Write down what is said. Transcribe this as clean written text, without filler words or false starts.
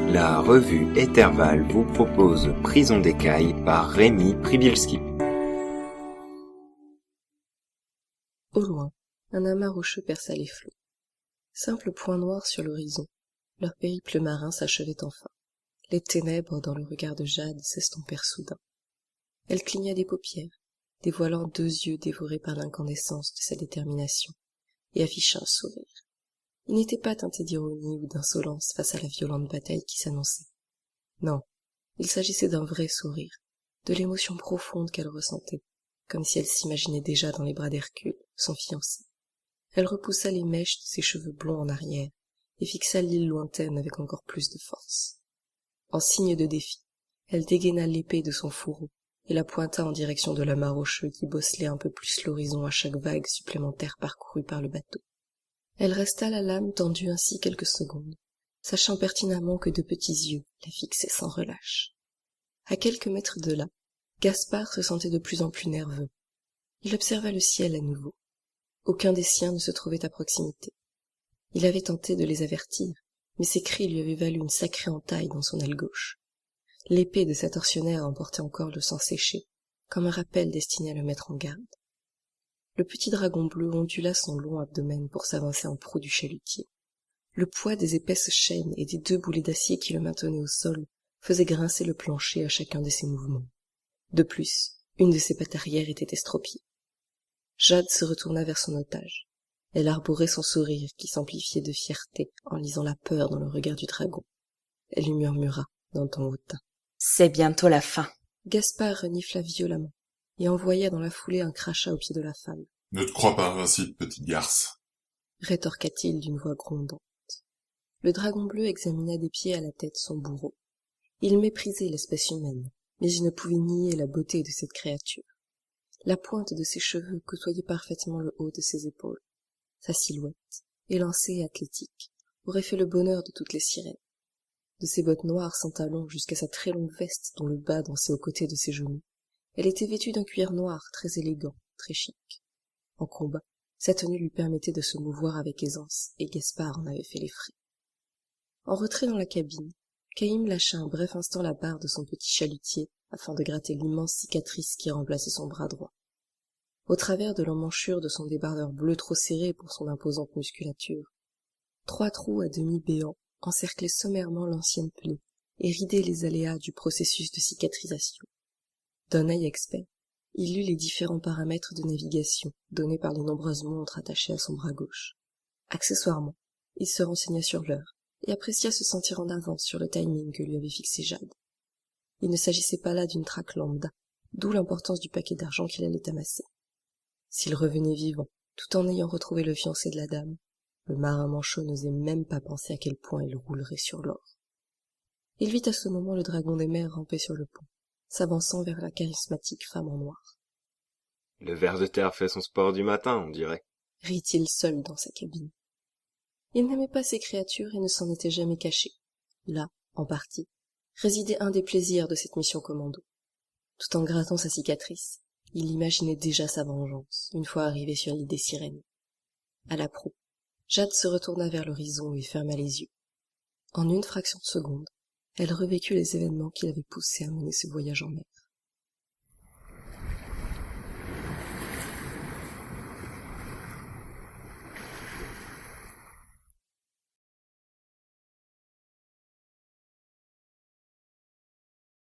La revue Etherval vous propose Prison d'écailles par Rémi Pribilski. Au loin, un amas rocheux perça les flots. Simple point noir sur l'horizon, leur périple marin s'achevait enfin. Les ténèbres dans le regard de Jade s'estompèrent soudain. Elle cligna des paupières, dévoilant 2 yeux dévorés par l'incandescence de sa détermination, et afficha un sourire. Il n'était pas teinté d'ironie ou d'insolence face à la violente bataille qui s'annonçait. Non, il s'agissait d'un vrai sourire, de l'émotion profonde qu'elle ressentait, comme si elle s'imaginait déjà dans les bras d'Hercule, son fiancé. Elle repoussa les mèches de ses cheveux blonds en arrière, et fixa l'île lointaine avec encore plus de force. En signe de défi, elle dégaina l'épée de son fourreau, et la pointa en direction de l'amas rocheux qui bosselait un peu plus l'horizon à chaque vague supplémentaire parcourue par le bateau. Elle resta la lame tendue ainsi quelques secondes, sachant pertinemment que 2 petits yeux la fixaient sans relâche. À quelques mètres de là, Gaspard se sentait de plus en plus nerveux. Il observa le ciel à nouveau. Aucun des siens ne se trouvait à proximité. Il avait tenté de les avertir, mais ses cris lui avaient valu une sacrée entaille dans son aile gauche. L'épée de sa tortionnaire emportait encore le sang séché, comme un rappel destiné à le mettre en garde. Le petit dragon bleu ondula son long abdomen pour s'avancer en proue du chalutier. Le poids des épaisses chaînes et des 2 boulets d'acier qui le maintenaient au sol faisait grincer le plancher à chacun de ses mouvements. De plus, une de ses pattes arrière était estropiée. Jade se retourna vers son otage. Elle arborait son sourire qui s'amplifiait de fierté en lisant la peur dans le regard du dragon. Elle lui murmura d'un ton hautain. « C'est bientôt la fin. » Gaspard renifla violemment et envoya dans la foulée un crachat au pied de la femme. « Ne te crois pas invincible, petite garce, » rétorqua-t-il d'une voix grondante. Le dragon bleu examina des pieds à la tête son bourreau. Il méprisait l'espèce humaine, mais il ne pouvait nier la beauté de cette créature. La pointe de ses cheveux côtoyait parfaitement le haut de ses épaules. Sa silhouette, élancée et athlétique, aurait fait le bonheur de toutes les sirènes. De ses bottes noires sans talons jusqu'à sa très longue veste dont le bas dansait aux côtés de ses genoux, elle était vêtue d'un cuir noir très élégant, très chic. En combat, sa tenue lui permettait de se mouvoir avec aisance, et Gaspard en avait fait les frais. En retrait dans la cabine, Caïm lâcha un bref instant la barre de son petit chalutier afin de gratter l'immense cicatrice qui remplaçait son bras droit. Au travers de l'emmanchure de son débardeur bleu trop serré pour son imposante musculature, 3 trous à demi béants encerclaient sommairement l'ancienne plaie et ridaient les aléas du processus de cicatrisation. D'un œil expert, il lut les différents paramètres de navigation donnés par les nombreuses montres attachées à son bras gauche. Accessoirement, il se renseigna sur l'heure et apprécia se sentir en avance sur le timing que lui avait fixé Jade. Il ne s'agissait pas là d'une traque lambda, d'où l'importance du paquet d'argent qu'il allait amasser. S'il revenait vivant, tout en ayant retrouvé le fiancé de la dame, le marin manchot n'osait même pas penser à quel point il roulerait sur l'or. Il vit à ce moment le dragon des mers ramper sur le pont, s'avançant vers la charismatique femme en noir. « Le ver de terre fait son sport du matin, on dirait. » rit-il seul dans sa cabine. Il n'aimait pas ces créatures et ne s'en était jamais caché. Là, en partie, résidait un des plaisirs de cette mission commando. Tout en grattant sa cicatrice, il imaginait déjà sa vengeance, une fois arrivé sur l'île des sirènes. À la proue, Jade se retourna vers l'horizon et ferma les yeux. En une fraction de seconde, elle revécut les événements qui l'avaient poussé à mener ce voyage en mer.